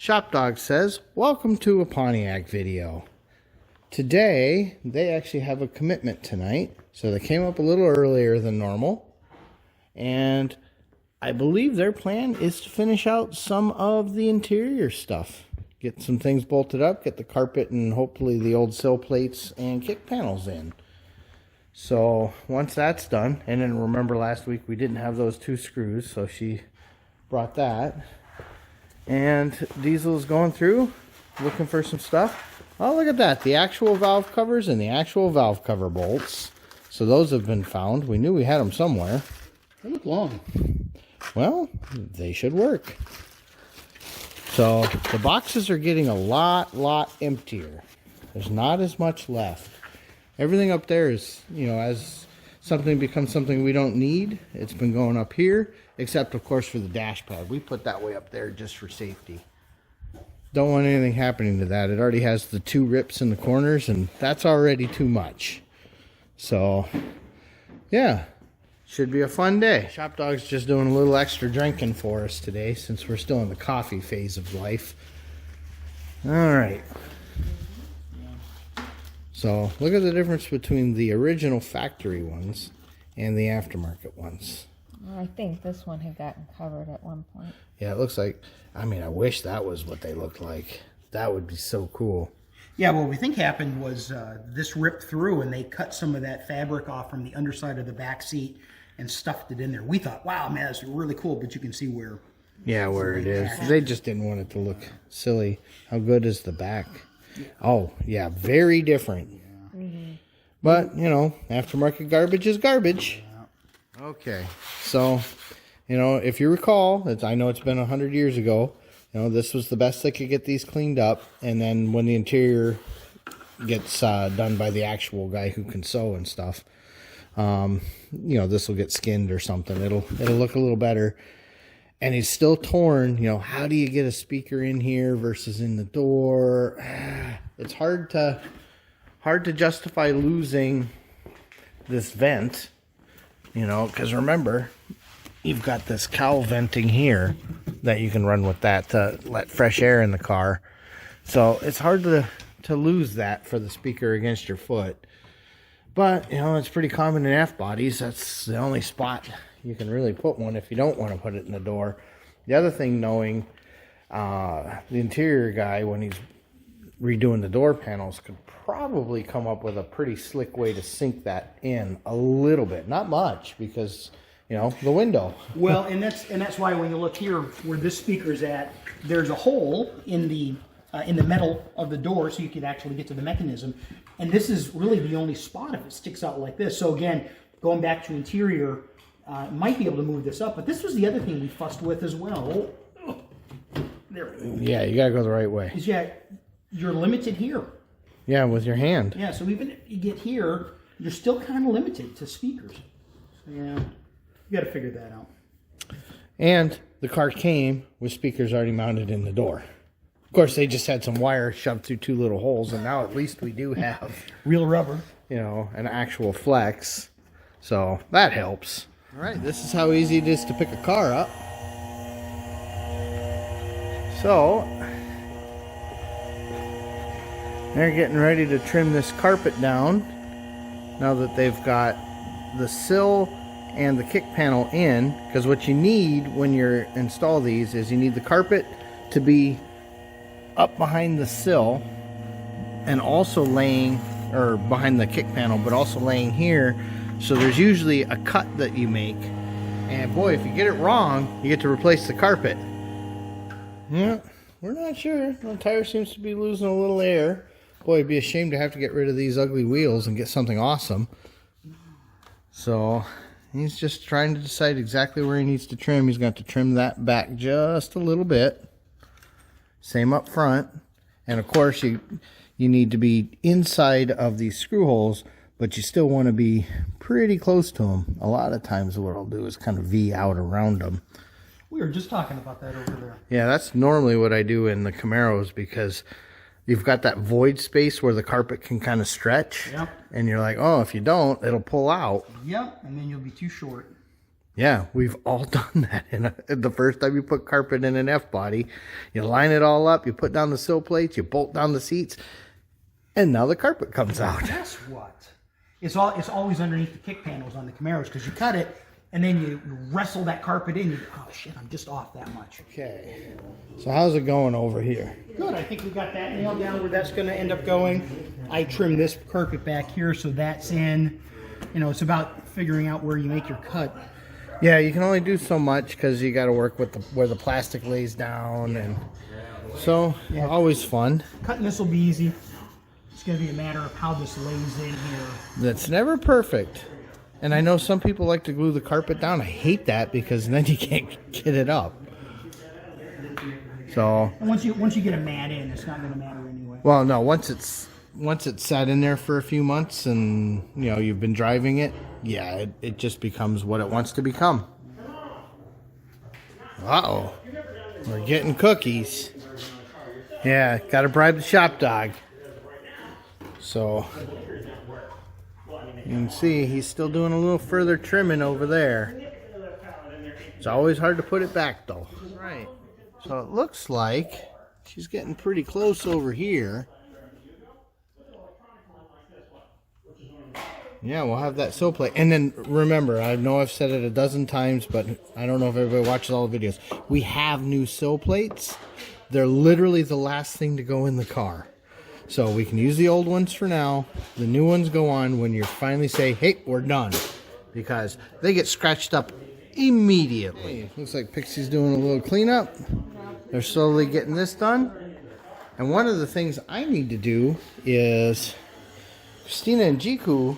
ShopDog says, welcome to a Pontiac video. Today, they actually have a commitment tonight. So they came up a little earlier than normal. And I believe their plan is to finish out some of the interior stuff. Get some things bolted up, get the carpet and hopefully the old sill plates and kick panels in. So once that's done, and then remember last week we didn't have those two screws, so she brought that. And Diesel's going through, looking for some stuff. Oh, look at that. The actual valve covers and the actual valve cover bolts. So those have been found. We knew we had them somewhere. They look long. Well, they should work. So the boxes are getting a lot emptier. There's not as much left. Everything up there is, as something becomes something we don't need, it's been going up here, except of course for the dash pad. We put that way up there just for safety. Don't want anything happening to that. It already has the two rips in the corners, and that's already too much. So, yeah, should be a fun day. ShopDog's just doing a little extra drinking for us today since we're still in the coffee phase of life. All right. So look at the difference between the original factory ones and the aftermarket ones. Well, I think this one had gotten covered at one point. Yeah, it looks like, I wish that was what they looked like. That would be so cool. Yeah, what we think happened was this ripped through and they cut some of that fabric off from the underside of the back seat and stuffed it in there. We thought, wow, man, that's really cool, but you can see where... Yeah, where it is. They just didn't want it to look silly. How good is the back? Yeah. Oh, yeah, very different. Yeah. Mm-hmm. But, aftermarket garbage is garbage. Yeah. Okay, so, if you recall, I know it's been 100 years ago, this was the best they could get these cleaned up, and then when the interior gets done by the actual guy who can sew and stuff, this will get skinned or something. It'll look a little better. And it's still torn. How do you get a speaker in here versus in the door? It's hard to justify losing this vent, because remember, you've got this cowl venting here that you can run with that to let fresh air in the car. So it's hard to lose that for the speaker against your foot. But, it's pretty common in F bodies. That's the only spot you can really put one if you don't want to put it in the door. The other thing, knowing the interior guy, when he's redoing the door panels, could probably come up with a pretty slick way to sink that in a little bit. Not much, because, the window. Well, and that's why when you look here where this speaker's at, there's a hole in the metal of the door so you can actually get to the mechanism. And this is really the only spot if it sticks out like this. So again, going back to interior, might be able to move this up, but this was the other thing we fussed with as well. There. Yeah, you gotta go the right way. Because you're limited here. Yeah, with your hand. Yeah, so even if you get here, you're still kind of limited to speakers. So, yeah, you got to figure that out. And the car came with speakers already mounted in the door. Of course, they just had some wire shoved through two little holes, and now at least we do have real rubber. An actual flex. So that helps. All right, this is how easy it is to pick a car up. So, they're getting ready to trim this carpet down now that they've got the sill and the kick panel in, because what you need when you install these is you need the carpet to be up behind the sill and also laying, or behind the kick panel, but also laying here. So there's usually a cut that you make, and boy, if you get it wrong, you get to replace the carpet. Yeah, we're not sure. The tire seems to be losing a little air. Boy, it'd be a shame to have to get rid of these ugly wheels and get something awesome. So he's just trying to decide exactly where he needs to trim. He's got to trim that back just a little bit. Same up front. And of course, you need to be inside of these screw holes, but you still want to be pretty close to them. A lot of times what I'll do is kind of V out around them. We were just talking about that over there. Yeah, that's normally what I do in the Camaros, because you've got that void space where the carpet can kind of stretch. Yep. And you're like, oh, if you don't, it'll pull out. Yep, and then you'll be too short. Yeah, we've all done that. The first time you put carpet in an F-body, you line it all up, you put down the sill plates, you bolt down the seats, and now the carpet comes out. Guess what? It's always underneath the kick panels on the Camaros because you cut it and then you wrestle that carpet in. Oh shit, I'm just off that much. Okay, so how's it going over here? Good, I think we got that nailed down where that's going to end up going. I trimmed this carpet back here so that's in. You know, it's about figuring out where you make your cut. Yeah, you can only do so much because you got to work with where the plastic lays down, and so Yeah. always fun. Cutting this will be easy. It's going to be a matter of how this lays in here. That's never perfect, and I know some people like to glue the carpet down. I hate that because then you can't get it up. So And once you get a mat in, it's not going to matter anyway. well, no, once it's sat in there for a few months and you know you've been driving it, yeah, it just becomes what it wants to become. Uh-oh, we're getting cookies. Yeah, gotta bribe the shop dog. So you can see he's still doing a little further trimming over there. It's always hard to put it back though. Right. So it looks like she's getting pretty close over here. Yeah, we'll have that sill plate. And then remember, I know I've said it a dozen times, but I don't know if everybody watches all the videos. We have new sill plates. They're literally the last thing to go in the car. So we can use the old ones for now. The new ones go on when you finally say, hey, we're done. Because they get scratched up immediately. Looks like Pixie's doing a little cleanup. They're slowly getting this done. And one of the things I need to do is Christina and Jiku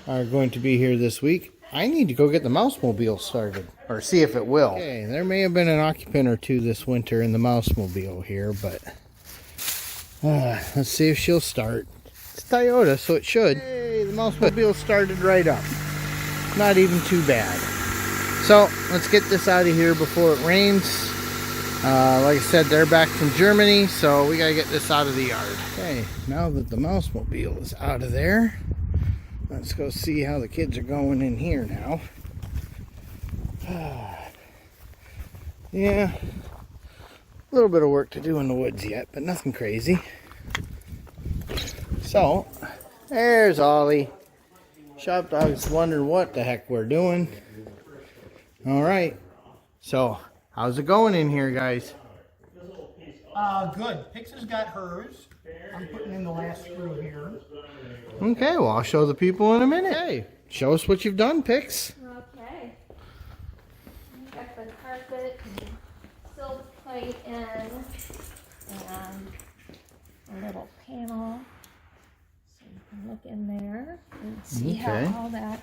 are going to be here this week. I need to go get the mouse mobile started, or see if it will. Okay, there may have been an occupant or two this winter in the mouse mobile here, but let's see if she'll start. It's Toyota, so it should. Hey, the mouse mobile started right up. Not even too bad. So let's get this out of here before it rains. Like I said, they're back from Germany, so we gotta get this out of the yard. Okay, now that the mouse mobile is out of there, let's go see how the kids are going in here now. Yeah, a little bit of work to do in the woods yet, but nothing crazy. So, there's Ollie. Shop Dog's wondering what the heck we're doing. Alright, so how's it going in here, guys? Good. Pixie's got hers. I'm putting in the last screw here. Okay, well, I'll show the people in a minute. Hey, show us what you've done, Pix. Okay. Got the carpet and silk plate in, and a little panel. So you can look in there and see Okay. how all that.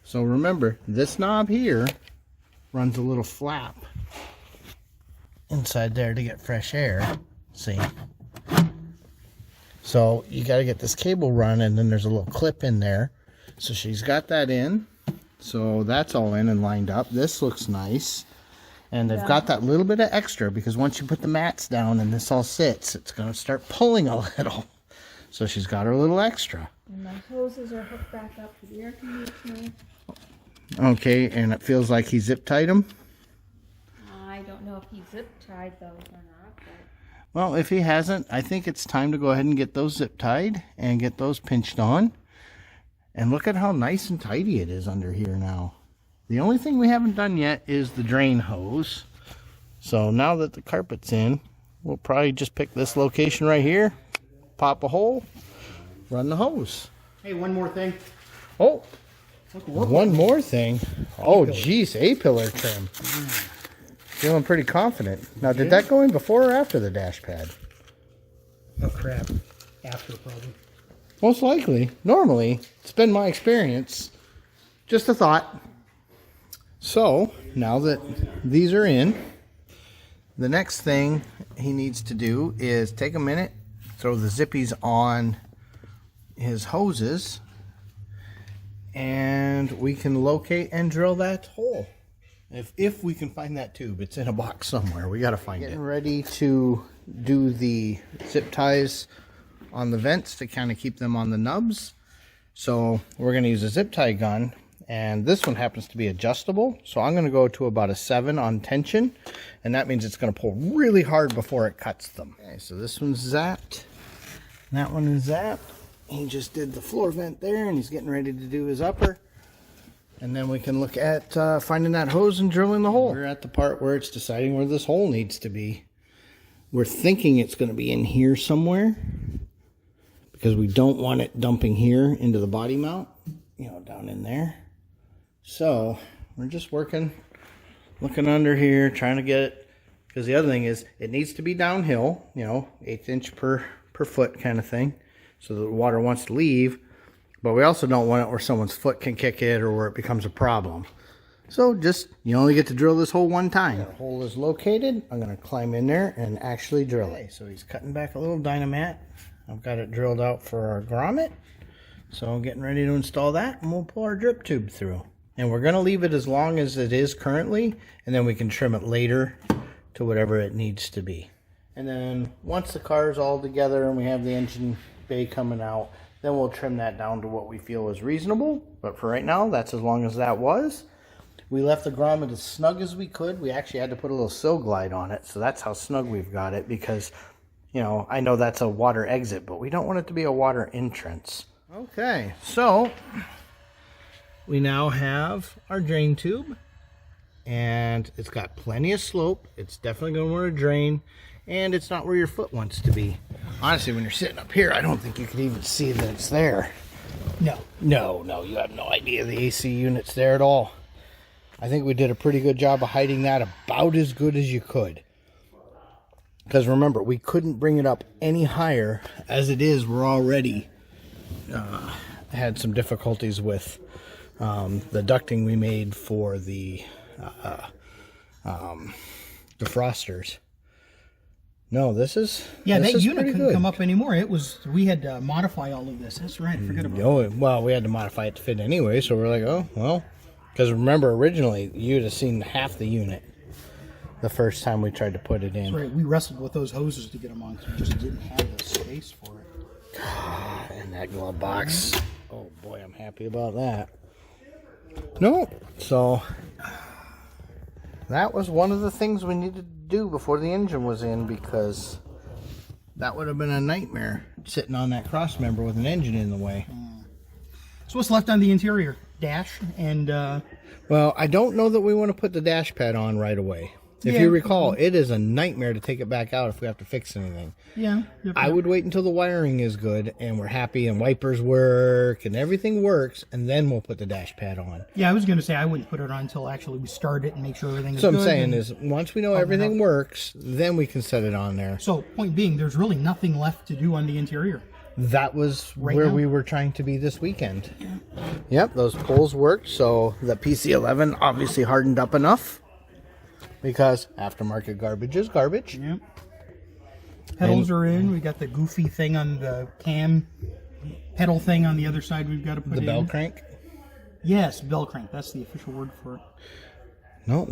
So remember, this knob here runs a little flap inside there to get fresh air. See? So you got to get this cable run, and then there's a little clip in there. So she's got that in. So that's all in and lined up. This looks nice. And they've got that little bit of extra because once you put the mats down and this all sits, it's going to start pulling a little. So she's got her little extra. And my hoses are hooked back up to the air conditioner. Okay, and it feels like he zip tied them. I don't know if he zip tied those or not, but Well, if he hasn't, I think it's time to go ahead and get those zip tied and get those pinched on. And look at how nice and tidy it is under here now. The only thing we haven't done yet is the drain hose. So now that the carpet's in, we'll probably just pick this location right here, pop a hole, run the hose. Hey, one more thing. Oh, one more thing. Oh, geez, A-pillar trim. Feeling pretty confident. Now, did that go in before or after the dash pad? Oh crap. After probably. Most likely. Normally, it's been my experience. Just a thought. So, now that these are in, the next thing he needs to do is take a minute, throw the zippies on his hoses, and we can locate and drill that hole. If we can find that tube. It's in a box somewhere. We got to find it. Getting ready to do the zip ties on the vents to kind of keep them on the nubs. So we're going to use a zip tie gun, And this one happens to be adjustable, so I'm going to go to about a 7 on tension, and that means it's going to pull really hard before it cuts them. Okay, so this one's zapped, and that one is zapped. He just did the floor vent there, and he's getting ready to do his upper. And then we can look at finding that hose and drilling the hole. We're at the part where it's deciding where this hole needs to be. We're thinking it's going to be in here somewhere, because we don't want it dumping here into the body mount, you know, down in there. So we're just looking under here, trying to get it, because the other thing is it needs to be downhill, you know, 1/8 inch per foot kind of thing, so the water wants to leave, but we also don't want it where someone's foot can kick it or where it becomes a problem. So just, you only get to drill this hole one time. The hole is located. I'm going to climb in there and actually drill it. So he's cutting back a little Dynamat. I've got it drilled out for our grommet. So I'm getting ready to install that, and we'll pull our drip tube through. And we're going to leave it as long as it is currently, and then we can trim it later to whatever it needs to be. And then once the car is all together and we have the engine bay coming out, then we'll trim that down to what we feel is reasonable. But for right now, that's as long as that was. We left the grommet as snug as we could. We actually had to put a little sill glide on it, so that's how snug we've got it, because, you know, I know that's a water exit, but we don't want it to be a water entrance. Okay, so we now have our drain tube, and it's got plenty of slope. It's definitely going to want to drain, and it's not where your foot wants to be. Honestly, when you're sitting up here, I don't think you can even see that it's there. No, you have no idea the AC unit's there at all. I think we did a pretty good job of hiding that, about as good as you could. Because remember, we couldn't bring it up any higher. As it is, we're already had some difficulties with the ducting we made for the defrosters. No, this is that unit couldn't come up anymore. It was, we had to modify all of this. That's right, I forgot about it. Well, we had to modify it to fit anyway, so we're like, oh well. Because remember, originally you'd have seen half the unit the first time we tried to put it in. That's right. We wrestled with those hoses to get them on, because we just didn't have the space for it. And that glove box. Oh boy, I'm happy about that. No, so that was one of the things we needed to do before the engine was in, because that would have been a nightmare sitting on that cross member with an engine in the way. So what's left on the interior? Dash and... Well, I don't know that we want to put the dash pad on right away. If you recall, it is a nightmare to take it back out if we have to fix anything. Yeah. I would wait until the wiring is good and we're happy and wipers work and everything works, and then we'll put the dash pad on. Yeah, I was going to say I wouldn't put it on until actually we start it and make sure everything is good. So I'm saying is, once we know everything works, then we can set it on there. So, point being, there's really nothing left to do on the interior. That was where we were trying to be this weekend. Yeah. Yep, those poles worked, so the PC11 obviously hardened up enough, because aftermarket garbage is garbage. Yep. Pedals are in. We got the goofy thing on the cam pedal thing on the other side we've got to put in. The bell crank? Yes, bell crank. That's the official word for it. No,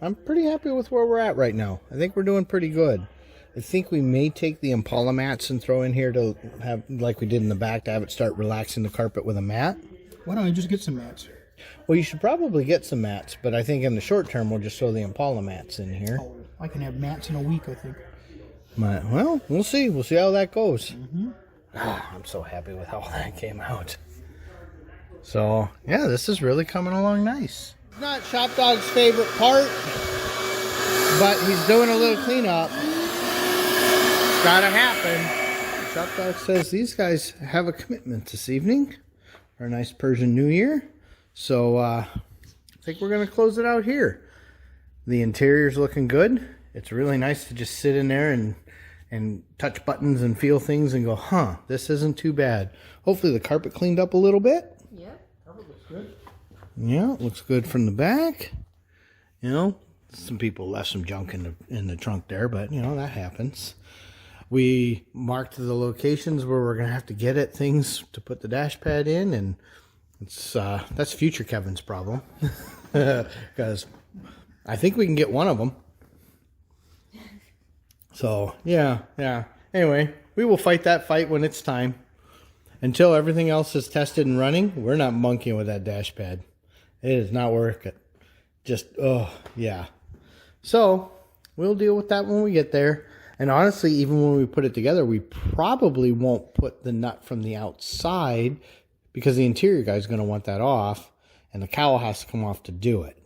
I'm pretty happy with where we're at right now. I think we're doing pretty good. I think we may take the Impala mats and throw in here to have, like we did in the back, to have it start relaxing the carpet with a mat. Why don't I just get some mats? Well, you should probably get some mats, but I think in the short term we'll just throw the Impala mats in here. Oh, I can have mats in a week, I think. Well, we'll see. We'll see how that goes. I'm so happy with how that came out. So, yeah, this is really coming along nice. It's not ShopDog's favorite part, but he's doing a little cleanup. Gotta happen. ShopDog says these guys have a commitment this evening for a nice Persian New Year. So I think we're going to close it out here. The interior's looking good. It's really nice to just sit in there and touch buttons and feel things and go, this isn't too bad. Hopefully the carpet cleaned up a little bit. Yep. Carpet looks good. Yeah, it looks good from the back. You know, some people left some junk in the trunk there, but, you know, that happens. We marked the locations where we're going to have to get at things to put the dash pad in, and that's future Kevin's problem. Because I think we can get one of them. So, yeah. Anyway, we will fight that fight when it's time. until everything else is tested and running, we're not monkeying with that dash pad. It is not working. Just, oh, yeah. So, we'll deal with that when we get there. And honestly, even when we put it together, we probably won't put the nut from the outside because the interior guy is going to want that off. And the cowl has to come off to do it.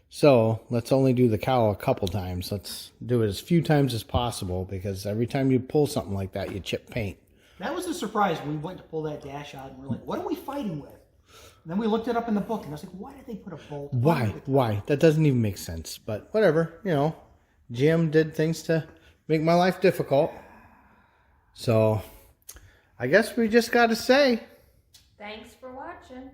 So, let's only do the cowl a couple times. Let's do it as few times as possible because every time you pull something like that, you chip paint. That was a surprise. We went to pull that dash out and we're like, what are we fighting with? And then we looked it up in the book and I was like, why did they put a bolt? Why? That doesn't even make sense. But whatever, you know, Jim did things to make my life difficult. So, I guess we just got to say, Thanks for watching.